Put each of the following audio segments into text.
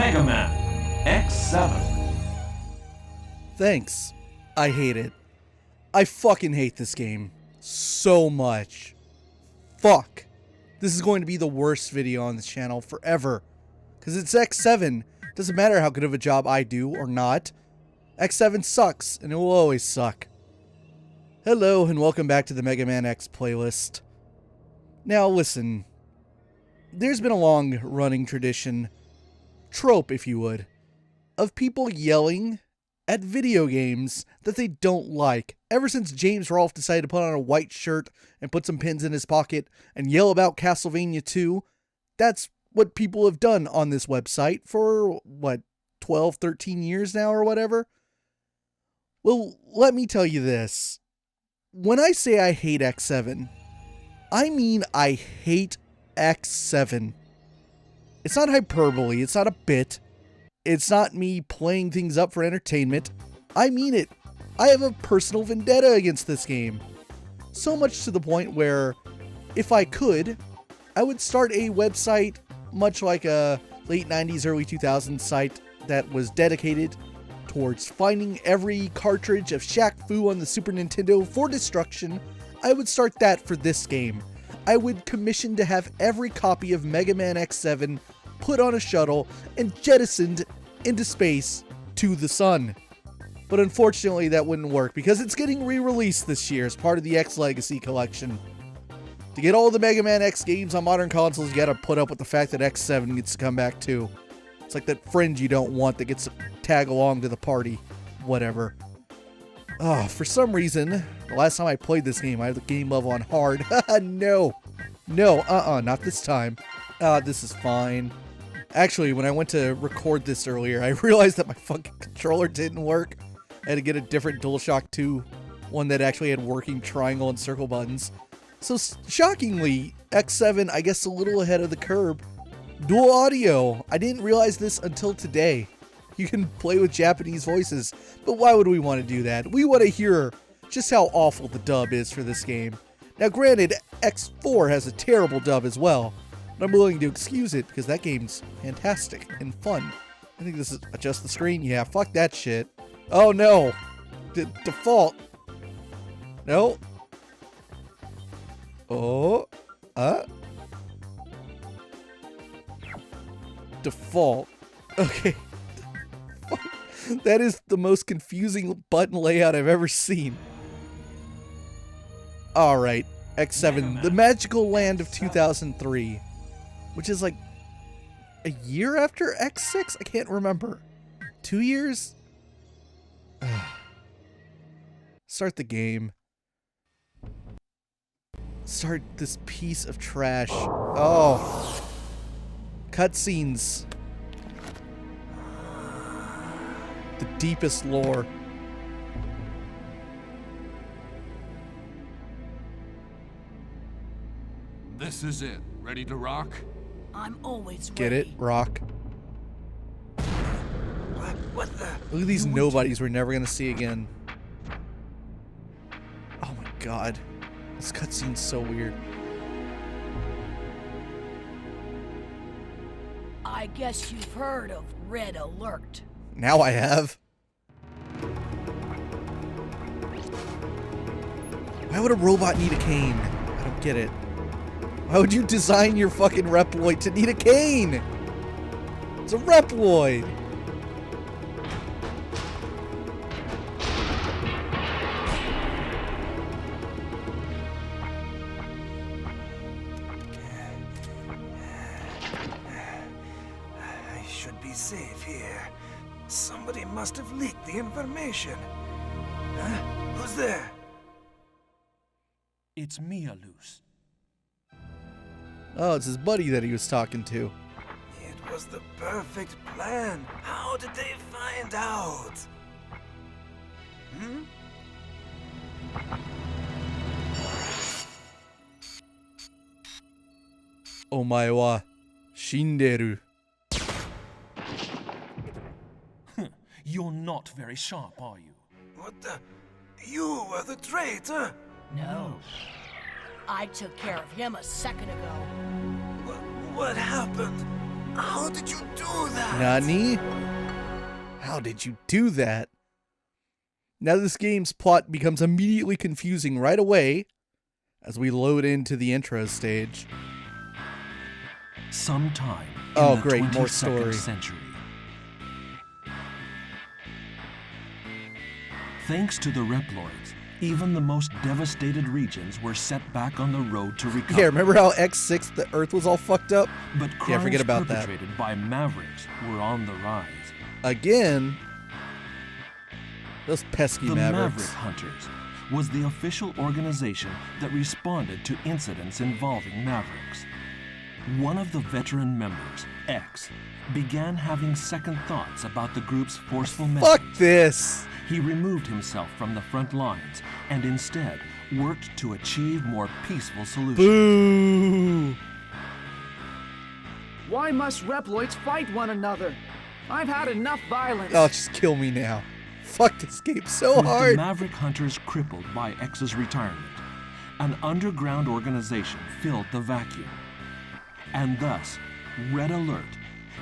Mega Man X7. Thanks. I hate it. I fucking hate this game so much. Fuck. This is going to be the worst video on this channel forever. Because it's X7. Doesn't matter how good of a job I do or not. X7 sucks, and it will always suck. Hello, and welcome back to the Mega Man X playlist. Now listen. There's been a long-running tradition, trope if you would, of people yelling at video games that they don't like. Ever since James Rolfe decided to put on a white shirt and put some pins in his pocket and yell about Castlevania 2, that's what people have done on this website for, 12, 13 years now or whatever? Well, let me tell you this. When I say I hate X7, I mean I hate X7. It's not hyperbole, it's not a bit. It's not me playing things up for entertainment. I mean it. I have a personal vendetta against this game. So much to the point where, if I could, I would start a website much like a late 90s, early 2000s site that was dedicated towards finding every cartridge of Shaq Fu on the Super Nintendo for destruction. I would start that for this game. I would commission to have every copy of Mega Man X7 put on a shuttle and jettisoned into space to the sun. But unfortunately that wouldn't work because it's getting re-released this year as part of the X Legacy Collection. To get all the Mega Man X games on modern consoles, you gotta put up with the fact that X7 gets to come back too. It's like that friend you don't want that gets to tag along to the party. Whatever. For some reason, the last time I played this game, I had the game level on hard. No, not this time. This is fine. Actually, when I went to record this earlier, I realized that my fucking controller didn't work. I had to get a different DualShock 2, one that actually had working triangle and circle buttons. So shockingly, X7, I guess a little ahead of the curve. Dual audio. I didn't realize this until today. You can play with Japanese voices, but why would we want to do that? We want to hear just how awful the dub is for this game. Now granted, X4 has a terrible dub as well, but I'm willing to excuse it because that game's fantastic and fun. I think this is adjust the screen. Yeah, fuck that shit. Oh no! Default. No. Oh. Default. Okay. That is the most confusing button layout I've ever seen. Alright, X7, the magical land of 2003. Which is like a year after X6? I can't remember. 2 years? Start the game. Start this piece of trash. Oh. Cutscenes. The deepest lore. This is it. Ready to rock? I'm always ready. Get it? Rock. What the? Look at these nobodies we're never gonna see again. Oh my god. This cutscene's so weird. I guess you've heard of Red Alert. Now I have. Why would a robot need a cane? I don't get it. Why would you design your fucking Reploid to need a cane? It's a Reploid. I should be safe here. Somebody must have leaked the information. Huh? Who's there? It's me, Alus. Oh, it's his buddy that he was talking to. It was the perfect plan. How did they find out? Hmm? Omae wa shinderu. You're not very sharp, are you? What the? You were the traitor? No. I took care of him a second ago. What happened? How did you do that? Nani? How did you do that? Now this game's plot becomes immediately confusing right away as we load into the intro stage. Sometime in Oh, the great, 22nd more story. century. Thanks to the Reploids, even the most devastated regions were set back on the road to recovery. Yeah, remember how X6, the Earth was all fucked up? But crimes Yeah, forget about that. perpetrated by Mavericks were on the rise. Again? Those pesky The Mavericks. Maverick Hunters was the official organization that responded to incidents involving Mavericks. One of the veteran members, X, began having second thoughts about the group's forceful methods. Fuck this! He removed himself from the front lines and instead worked to achieve more peaceful solutions. Boo! Why must Reploids fight one another? I've had enough violence. Oh, just kill me now. Fuck this game so With hard. the Maverick Hunters crippled by X's retirement, an underground organization filled the vacuum. And thus, Red Alert,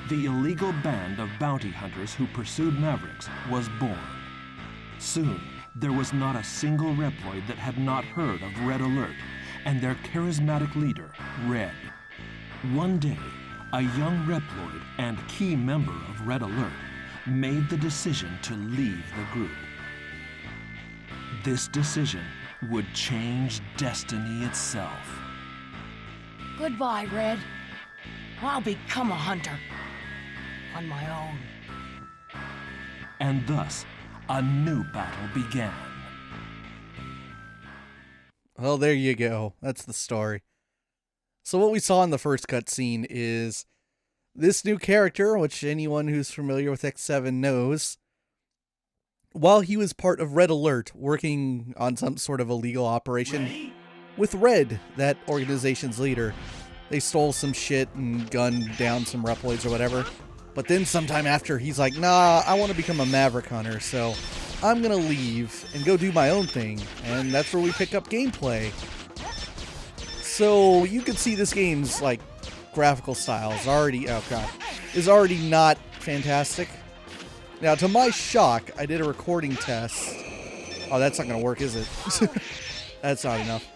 the illegal band of bounty hunters who pursued Mavericks, was born. Soon, there was not a single Reploid that had not heard of Red Alert and their charismatic leader, Red. One day, a young Reploid and key member of Red Alert made the decision to leave the group. This decision would change destiny itself. Goodbye, Red. I'll become a hunter. On my own. And thus, a new battle began. Well, there you go. That's the story. So what we saw in the first cutscene is this new character, which anyone who's familiar with X7 knows, while he was part of Red Alert, working on some sort of illegal operation with Red, that organization's leader, they stole some shit and gunned down some Reploids or whatever. But then sometime after, he's like, nah, I want to become a Maverick Hunter, so I'm going to leave and go do my own thing. And that's where we pick up gameplay. So you can see this game's, like, graphical style is already, oh god, is already not fantastic. Now, to my shock, I did a recording test. Oh, that's not going to work, is it? That's not enough.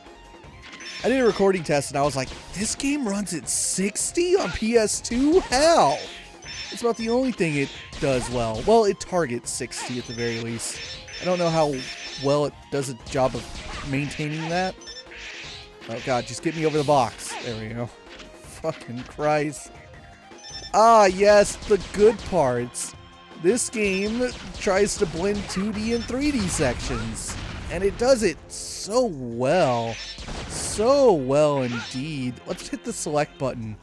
I did a recording test, and I was like, this game runs at 60 on PS2? How? It's about the only thing it does well. Well, it targets 60 at the very least. I don't know how well it does a job of maintaining that. Oh god, just get me over the box. There we go. Fucking Christ. Ah, yes, the good parts. This game tries to blend 2D and 3D sections. And it does it so well. So well indeed. Let's hit the select button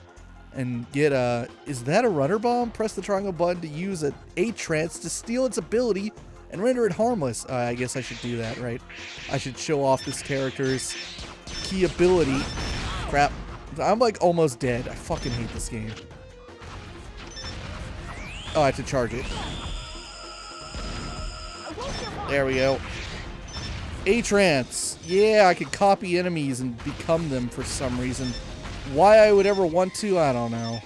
and get a... Is that a rudder bomb? Press the triangle button to use a trance to steal its ability and render it harmless. I guess I should do that, right? I should show off this character's key ability. Crap. I'm like almost dead. I fucking hate this game. Oh, I have to charge it. There we go. A-Trance. Yeah, I could copy enemies and become them for some reason. Why I would ever want to, I don't know.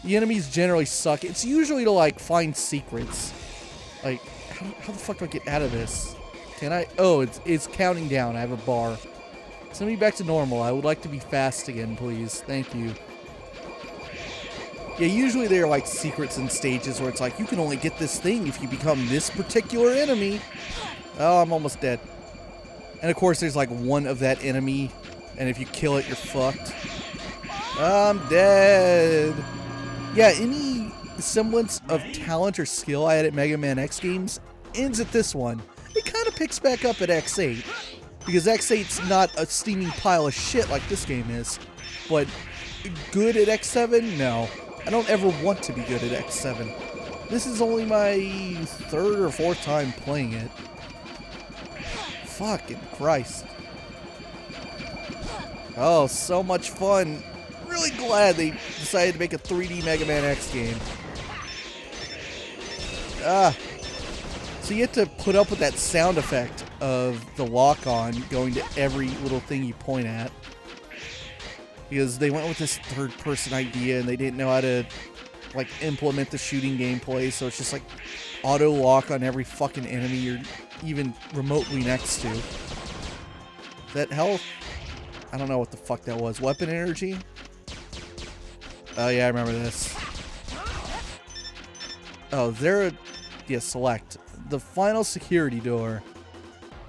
The enemies generally suck. It's usually to, like, find secrets. Like, how the fuck do I get out of this? Can I? Oh, it's counting down. I have a bar. Send me back to normal. I would like to be fast again, please. Thank you. Yeah, usually there are, like, secrets and stages where it's like, you can only get this thing if you become this particular enemy. Oh, I'm almost dead. And of course, there's like one of that enemy, and if you kill it, you're fucked. I'm dead. Yeah, any semblance of talent or skill I had at Mega Man X games ends at this one. It kind of picks back up at X8, because X8's not a steaming pile of shit like this game is. But good at X7? No. I don't ever want to be good at X7. This is only my third or fourth time playing it. Fucking Christ. Oh, so much fun. Really glad they decided to make a 3D Mega Man X game. So you have to put up with that sound effect of the lock-on going to every little thing you point at. because they went with this third-person idea and they didn't know how to like implement the shooting gameplay, so it's just like auto lock on every fucking enemy you're even remotely next to. That health? I don't know what the fuck that was. Weapon energy? Oh yeah, I remember this. Oh, yeah, select. The final security door.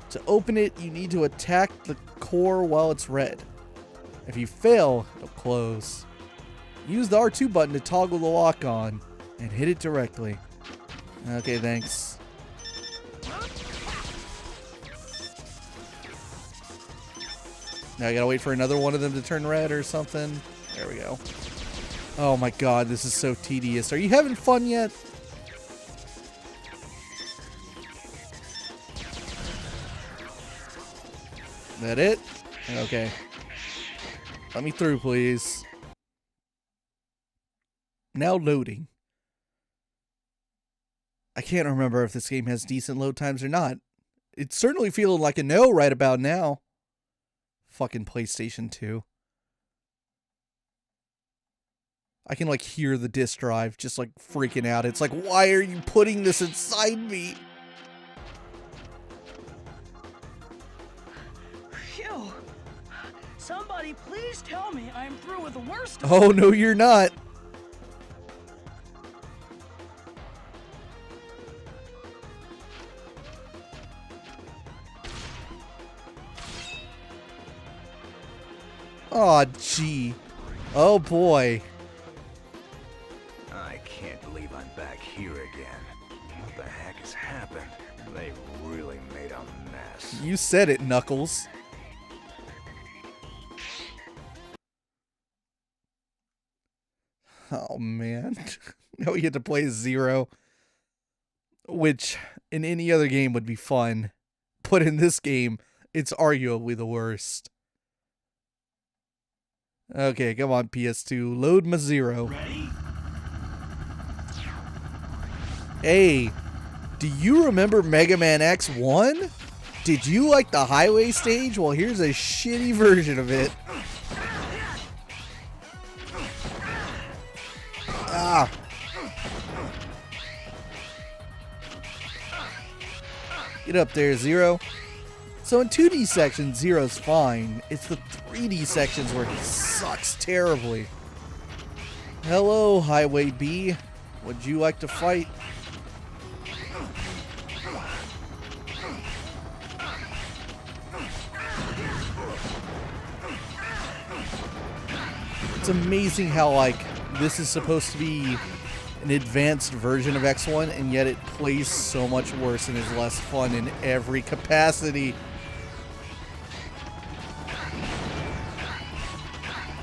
To open it, you need to attack the core while it's red. If you fail, it'll close. Use the R2 button to toggle the lock on, and hit it directly. Okay, thanks. Now I gotta wait for another one of them to turn red or something. There we go. Oh my god, this is so tedious. Are you having fun yet? That it? Okay. Let me through, please. Now loading. I can't remember if this game has decent load times or not. It's certainly feeling like a no right about now. Fucking PlayStation 2. I can like hear the disk drive just like freaking out. It's like, why are you putting this inside me? Phew. Somebody please tell me I'm through with the worst of Oh, no, you're not. Aw, gee. Oh, boy. I can't believe I'm back here again. What the heck has happened? They really made a mess. You said it, Knuckles. Oh, man. Now we get to play Zero. Which, in any other game, would be fun. But in this game, it's arguably the worst. Okay, come on, PS2. Load my Zero. Ready? Hey, do you remember Mega Man X1? Did you like the highway stage? Well, here's a shitty version of it. Ah. Get up there, Zero. So in 2D sections, Zero's fine. It's the 3D sections where he sucks terribly. Hello, Highway B. Would you like to fight? It's amazing how, like, this is supposed to be an advanced version of X1, and yet it plays so much worse and is less fun in every capacity.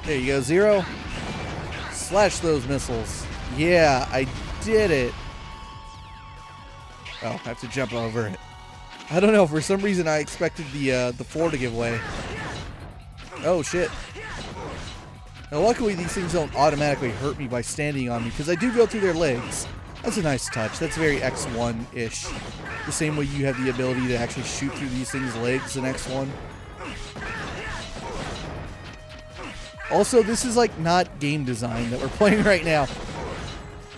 There you go, Zero. Slash those missiles. Yeah, I did it. Oh, I have to jump over it. I don't know, for some reason I expected the floor to give way. Oh, shit. Now, luckily, these things don't automatically hurt me by standing on me, because I do go through their legs. That's a nice touch. That's very X1-ish. The same way you have the ability to actually shoot through these things' legs in X1. Also, this is, like, not game design that we're playing right now.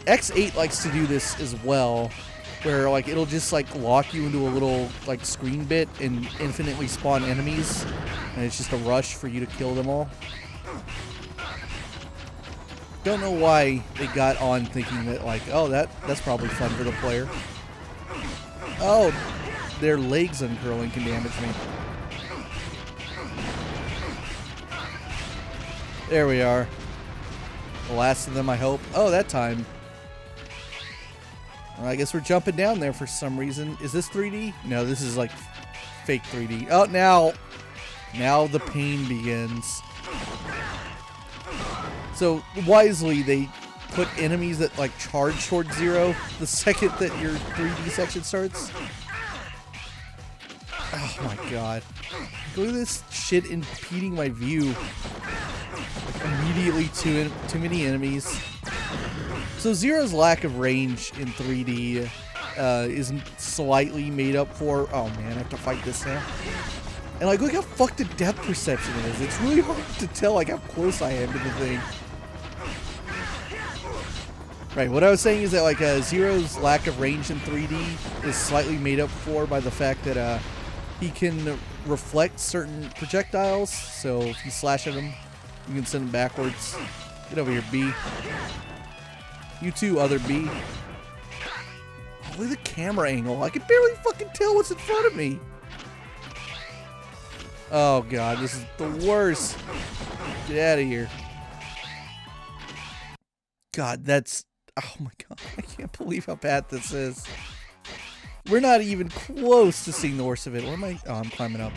X8 likes to do this as well, where, like, it'll just, like, lock you into a little, like, screen bit and infinitely spawn enemies, and it's just a rush for you to kill them all. Don't know why they got on thinking that, like, oh, that's probably fun for the player. Oh, their legs uncurling can damage me. There we are. The last of them, I hope. Oh, that time. Well, I guess we're jumping down there for some reason. Is this 3D? No, this is like fake 3D. Oh, now the pain begins. So wisely, they put enemies that like charge towards Zero the second that your 3D section starts. Oh my god. Look at this shit impeding my view. Like, immediately too many enemies. So Zero's lack of range in 3D is slightly made up for. Oh man, I have to fight this now. And like, look how fucked the depth perception is. It's really hard to tell like how close I am to the thing. Right, what I was saying is that like Zero's lack of range in 3D is slightly made up for by the fact that he can reflect certain projectiles. So if you slash at him, you can send him backwards. Get over here, B. You too, other B. Oh, look at the camera angle. I can barely fucking tell what's in front of me. Oh god, this is the worst. Get out of here. God, that's... Oh my god, I can't believe how bad this is. We're not even close to seeing the worst of it. Where am I? Oh, I'm climbing up.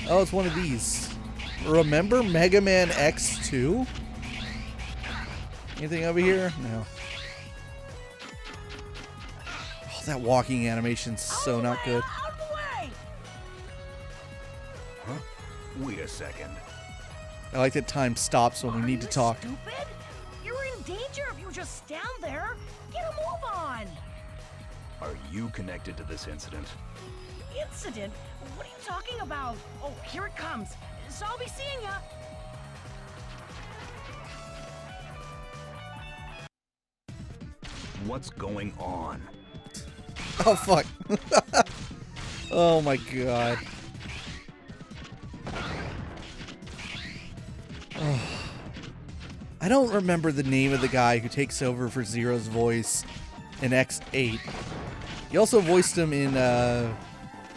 Oh, it's one of these. Remember Mega Man X2? Anything over here? No. Oh, that walking animation's so not good. Out of the way! Huh? Wait a second. I like that time stops when we need to talk. Stupid? You're in danger if you just stand there. Get a move on. Are you connected to this incident? Incident? What are you talking about? Oh, here it comes. So I'll be seeing ya. What's going on? Oh fuck. Oh my god. Oh. I don't remember the name of the guy who takes over for Zero's voice in X8. He also voiced him in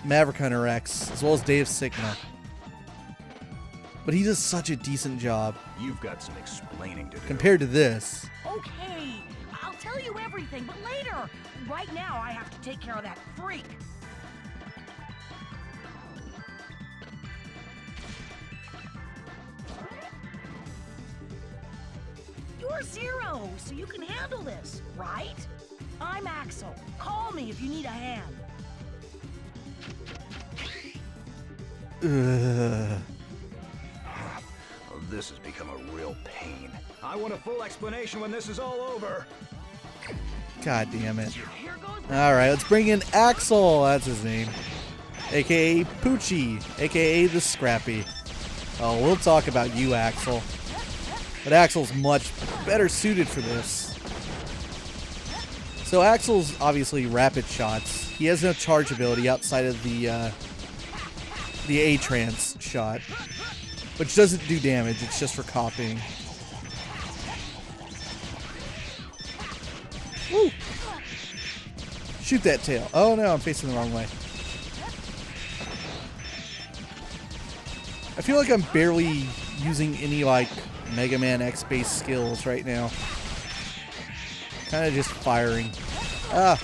Maverick Hunter X, as well as Day of Sigma. But he does such a decent job. You've got some explaining to do. Compared to this. Okay, I'll tell you everything, but later. Right now, I have to take care of that freak. You're Zero, so you can handle this, right? I'm Axel. Call me if you need a hand. Ugh. Oh, this has become a real pain. I want a full explanation when this is all over. God damn it. Here goes. Alright, let's bring in Axel. That's his name. AKA Poochie. AKA the Scrappy. Oh, we'll talk about you, Axel. But Axel's much better suited for this. So Axel's obviously rapid shots. He has no charge ability outside of the A-Trance shot, which doesn't do damage. It's just for copying. Woo! Shoot that tail. Oh no, I'm facing the wrong way. I feel like I'm barely using any like Mega Man X based skills right now. Kind of just firing. Ah.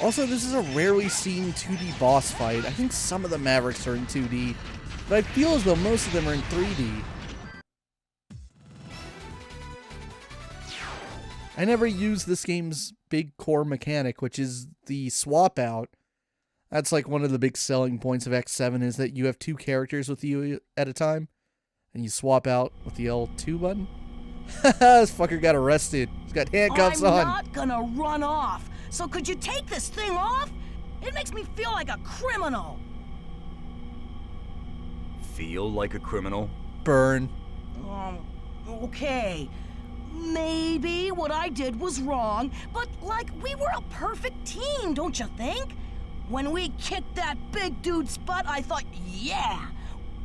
Also, this is a rarely seen 2D boss fight. I think some of the Mavericks are in 2D, but I feel as though most of them are in 3D. I never used this game's big core mechanic, which is the swap out. That's like one of the big selling points of X7 is that you have two characters with you at a time, and you swap out with the L2 button. This fucker got arrested. He's got handcuffs on. I'm not gonna run off. So could you take this thing off? It makes me feel like a criminal. Feel like a criminal? Burn. Okay. Maybe what I did was wrong, but like we were a perfect team, don't you think? When we kicked that big dude's butt, I thought, yeah,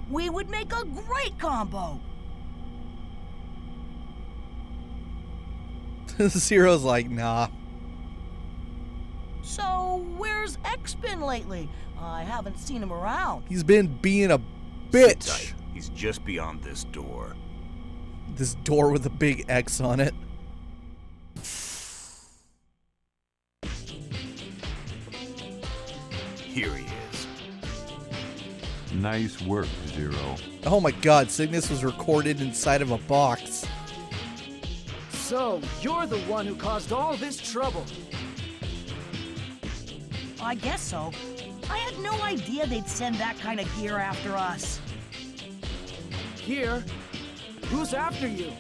we would make a great combo. Zero's like, nah. So, where's X been lately? I haven't seen him around. He's been being a Sit bitch. tight. He's just beyond this door. This door with a big X on it. Here he is. Nice work, Zero. Oh my god, Cygnus was recorded inside of a box. So, you're the one who caused all this trouble. I guess so. I had no idea they'd send that kind of gear after us. Here, who's after you?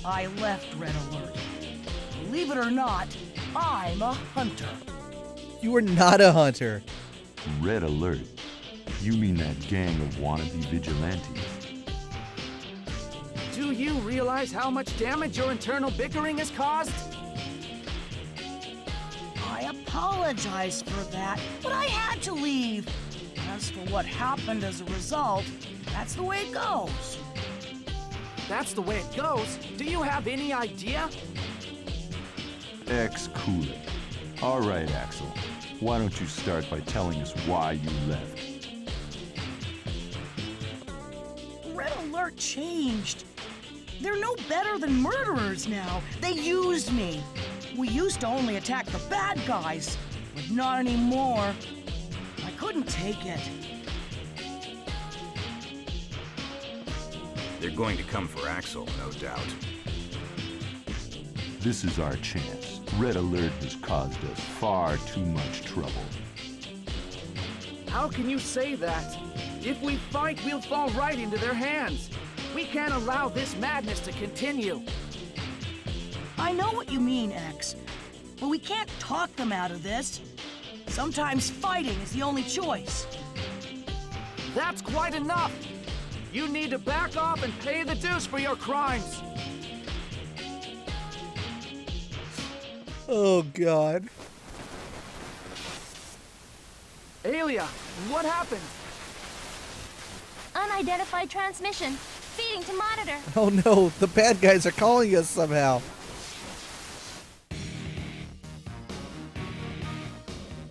I left Red Alert. Believe it or not, I'm a hunter. You are not a hunter. Red alert. You mean that gang of wannabe vigilantes? Do you realize how much damage your internal bickering has caused? I apologize for that, but I had to leave. As for what happened as a result, that's the way it goes. That's the way it goes. Do you have any idea? X cool it. All right, Axel. Why don't you start by telling us why you left? Red Alert changed. They're no better than murderers now. They used me. We used to only attack the bad guys, but not anymore. I couldn't take it. They're going to come for Axel, no doubt. This is our chance. Red Alert has caused us far too much trouble. How can you say that? If we fight, we'll fall right into their hands. We can't allow this madness to continue. I know what you mean, X, but we can't talk them out of this. Sometimes fighting is the only choice. That's quite enough. You need to back off and pay the dues for your crimes. Oh, God. Alia, what happened? Unidentified transmission. Feeding to monitor. Oh, no. The bad guys are calling us somehow.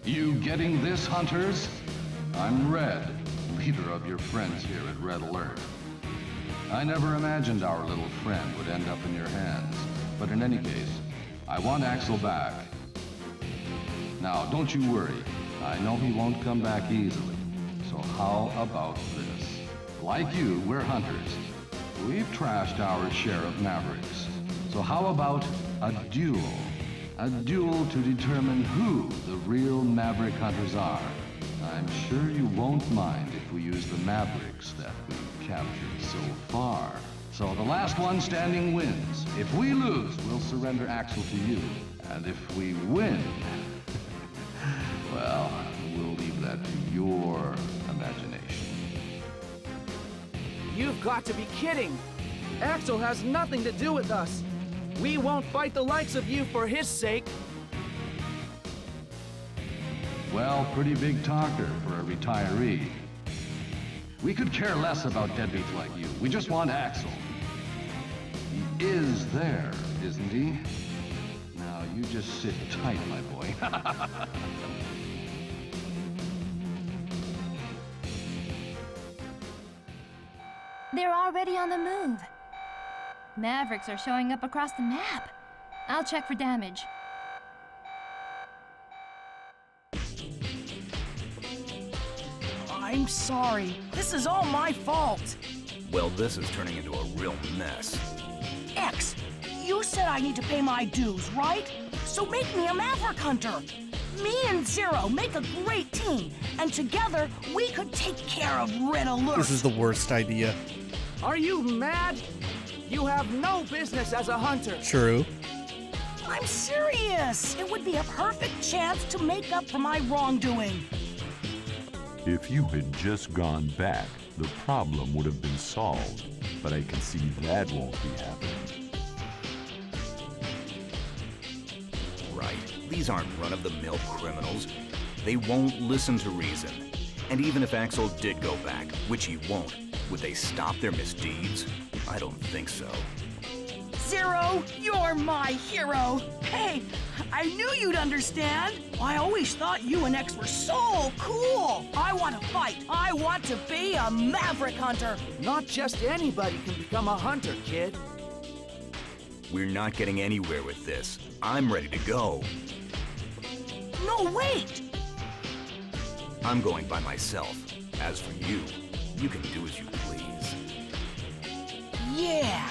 You getting this, hunters? I'm Red, leader of your friends here at Red Alert. I never imagined our little friend would end up in your hands, but in any case, I want Axel back. Now, don't you worry. I know he won't come back easily. So how about this? Like you, we're hunters. We've trashed our share of Mavericks. So how about a duel? A duel to determine who the real Maverick hunters are. I'm sure you won't mind if we use the Mavericks that we've captured so far. So the last one standing wins. If we lose, we'll surrender Axel to you. And if we win, well, we'll leave that to your imagination. You've got to be kidding. Axel has nothing to do with us. We won't fight the likes of you for his sake. Well, pretty big talker for a retiree. We could care less about deadbeats like you. We just want Axel. He is there, isn't he? Now, you just sit tight, my boy. They're already on the move. Mavericks are showing up across the map. I'll check for damage. I'm sorry. This is all my fault. Well, this is turning into a real mess. X, you said I need to pay my dues, right? So make me a Maverick Hunter. Me and Zero make a great team, and together we could take care of Red Alert. This is the worst idea. Are you mad? You have no business as a hunter. True. I'm serious. It would be a perfect chance to make up for my wrongdoing. If you had just gone back, the problem would have been solved. But I can see that won't be happening. Right. These aren't run-of-the-mill criminals. They won't listen to reason. And even if Axel did go back, which he won't, would they stop their misdeeds? I don't think so. Zero, you're my hero. Hey, I knew you'd understand. I always thought you and X were so cool. I want to fight. I want to be a Maverick Hunter. Not just anybody can become a hunter, kid. We're not getting anywhere with this. I'm ready to go. No, wait. I'm going by myself. As for you, you can do as you please. Yeah.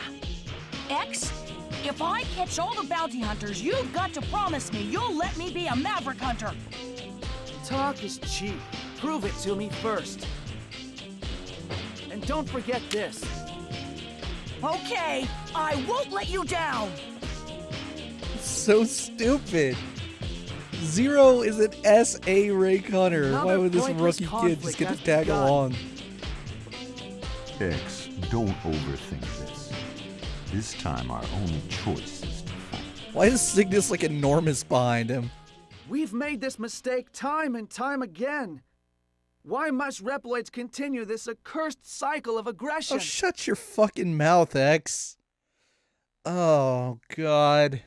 X, if I catch all the bounty hunters, you've got to promise me you'll let me be a Maverick Hunter. Talk is cheap. Prove it to me first. And don't forget this. Okay, I won't let you down. So stupid. Zero is an SA rank hunter. Another Why would this pointless rookie kid just conflict get to has tag begun. along? X, don't overthink this. This time our only choice is to fight. Why is Cygnus like enormous behind him? We've made this mistake time and time again. Why must Reploids continue this accursed cycle of aggression? Oh, shut your fucking mouth, X. Oh, God.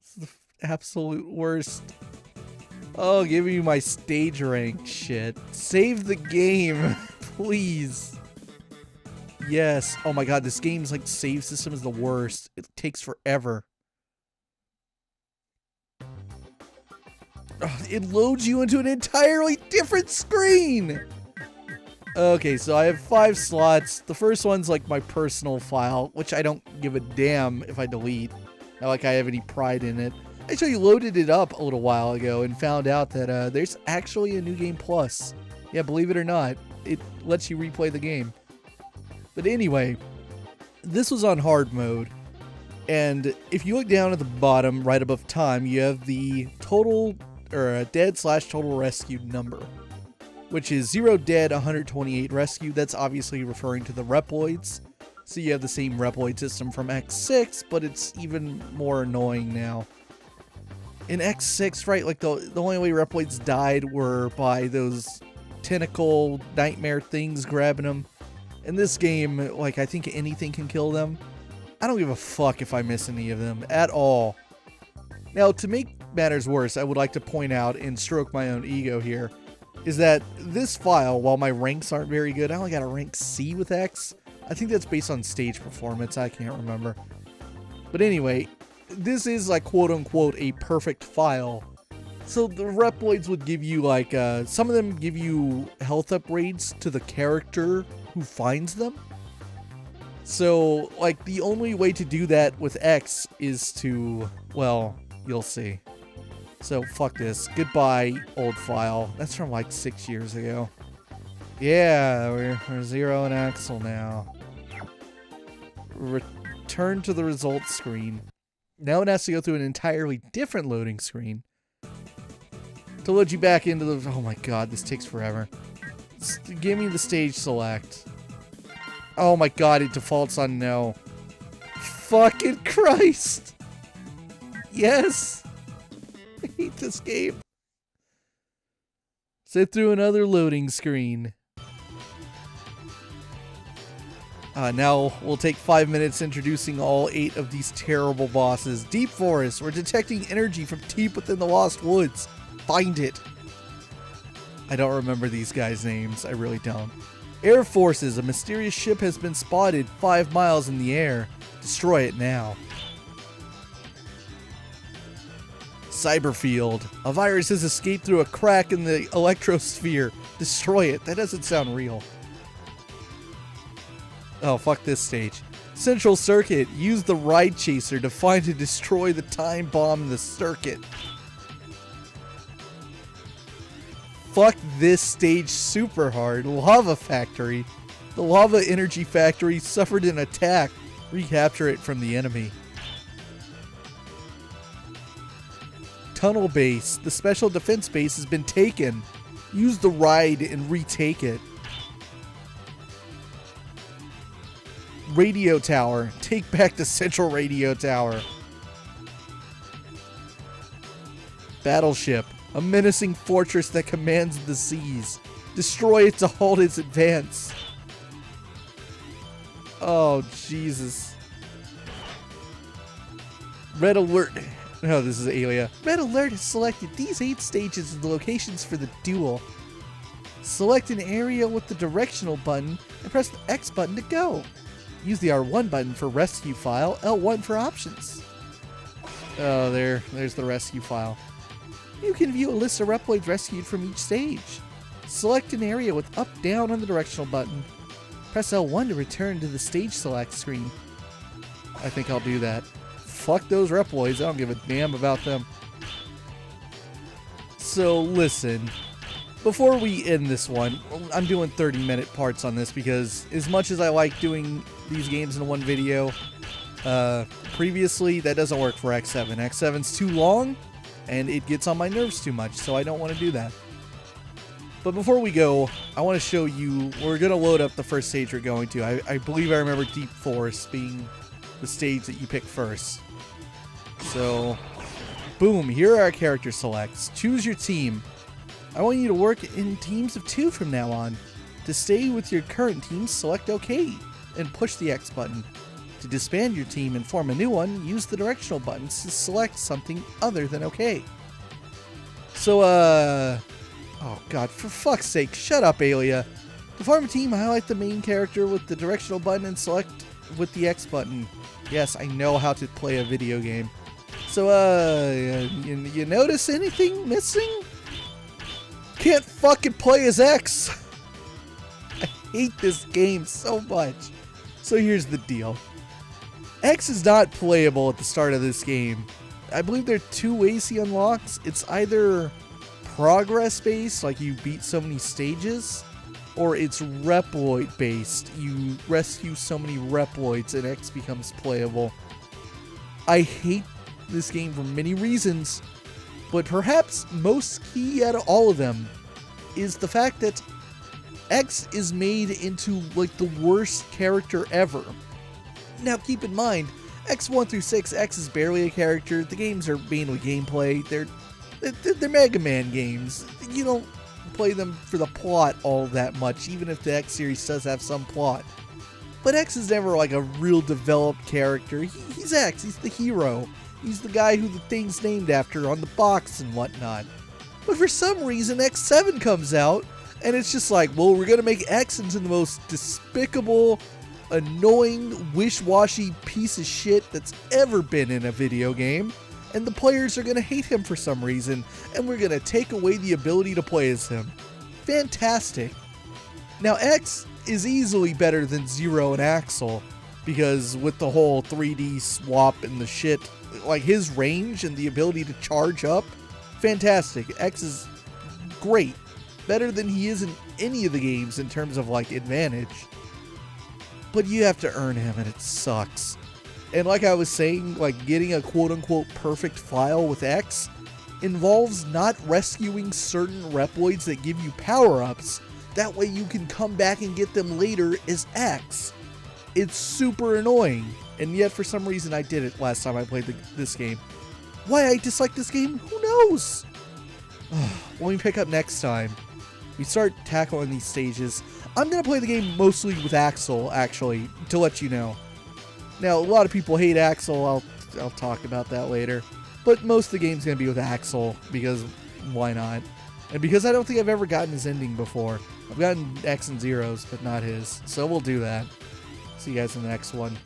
This is the absolute worst. Oh, give me my stage rank shit. Save the game, please. Yes. Oh my god, this game's like save system is the worst. It takes forever. Oh, it loads you into an entirely different screen. Okay, so I have 5 slots. The first one's like my personal file, which I don't give a damn if I delete. Not like I have any pride in it. I actually loaded it up a little while ago and found out that there's actually a New Game Plus. Yeah, believe it or not, it lets you replay the game. But anyway, this was on hard mode. And if you look down at the bottom, right above time, you have the total, or dead/total rescued number, which is 0 dead, 128 rescued. That's obviously referring to the Reploids. So you have the same Reploid system from X6, but it's even more annoying now. In X6, right, like the only way Reploids died were by those tentacle nightmare things grabbing them. In this game, like, I think anything can kill them. I don't give a fuck if I miss any of them at all. Now, to make matters worse, I would like to point out and stroke my own ego here, is that this file, while my ranks aren't very good, I only got a rank C with X. I think that's based on stage performance, I can't remember. But anyway, this is like quote-unquote a perfect file. So the Reploids would give you like, some of them give you health upgrades to the character who finds them. So like the only way to do that with X is to, well, you'll see. So fuck this. Goodbye, old file. That's from like 6 years ago. Yeah, we're Zero and Axel now. Return to the results screen. Now it has to go through an entirely different loading screen to load you back into the... Oh my god, this takes forever. Give me the stage select. Oh my god, it defaults on no. Fucking Christ! Yes! I hate this game. Sit through another loading screen. Now we'll take 5 minutes introducing all 8 of these terrible bosses. Deep Forest. We're detecting energy from deep within the Lost Woods. Find it. I don't remember these guys' names. I really don't. Air Forces. A mysterious ship has been spotted 5 miles in the air. Destroy it now. Cyberfield. A virus has escaped through a crack in the electrosphere. Destroy it. That doesn't sound real. Oh, fuck this stage. Central Circuit. Use the Ride Chaser to find and destroy the time bomb in the circuit. Fuck this stage super hard. Lava Factory. The Lava Energy Factory suffered an attack. Recapture it from the enemy. Tunnel Base. The Special Defense Base has been taken. Use the ride and retake it. Radio Tower. Take back the Central Radio Tower. Battleship. A menacing fortress that commands the seas. Destroy it to halt its advance. Oh, Jesus. Red Alert. No, this is Alia. Red Alert has selected these 8 stages as the locations for the duel. Select an area with the directional button and press the X button to go. Use the R1 button for rescue file, L1 for options. Oh, there's the rescue file. You can view a list of Reploids rescued from each stage. Select an area with up, down on the directional button. Press L1 to return to the stage select screen. I think I'll do that. Fuck those Reploids, I don't give a damn about them. So listen, before we end this one, I'm doing 30-minute parts on this because as much as I like doing these games in one video, Previously, that doesn't work for X7. X7's too long, and it gets on my nerves too much, so I don't want to do that. But before we go, I want to show you, we're going to load up the first stage we're going to. I believe I remember Deep Forest being the stage that you pick first. So, boom, here are our character selects. Choose your team. I want you to work in teams of 2 from now on. To stay with your current team, select OK and push the X button. To disband your team and form a new one, use the directional buttons to select something other than OK. So, oh god, for fuck's sake, shut up, Alia. To form a team, highlight the main character with the directional button and select with the X button. Yes, I know how to play a video game. So, you notice anything missing? Can't fucking play as X! I hate this game so much. So here's the deal. X is not playable at the start of this game. I believe there are 2 ways he unlocks. It's either progress based, like you beat so many stages, or it's Reploid based. You rescue so many Reploids and X becomes playable. I hate this game for many reasons, but perhaps most key out of all of them is the fact that X is made into like the worst character ever. Now keep in mind, X1 through 6, X is barely a character. The games are mainly gameplay. They're Mega Man games. You don't play them for the plot all that much, even if the X series does have some plot. But X is never like a real developed character. He's X, he's the hero. He's the guy who the thing's named after on the box and whatnot. But for some reason, X7 comes out, and it's just like, well, we're gonna make X into the most despicable, annoying, wish-washy piece of shit that's ever been in a video game, and the players are gonna hate him for some reason, and we're gonna take away the ability to play as him. Fantastic. Now, X is easily better than Zero and Axel, because with the whole 3D swap and the shit, like his range and the ability to charge up, fantastic. X is great. Better than he is in any of the games in terms of like advantage. But you have to earn him and it sucks. And like I was saying, like getting a quote-unquote perfect file with X involves not rescuing certain Reploids that give you power-ups. That way you can come back and get them later as X. It's super annoying. And yet for some reason I did it last time I played this game. Why I dislike this game? Who knows? When we pick up next time, we start tackling these stages. I'm going to play the game mostly with Axel, actually, to let you know. Now, a lot of people hate Axel. I'll talk about that later. But most of the game's going to be with Axel, because why not? And because I don't think I've ever gotten his ending before. I've gotten X and Zero's, but not his. So we'll do that. See you guys in the next one.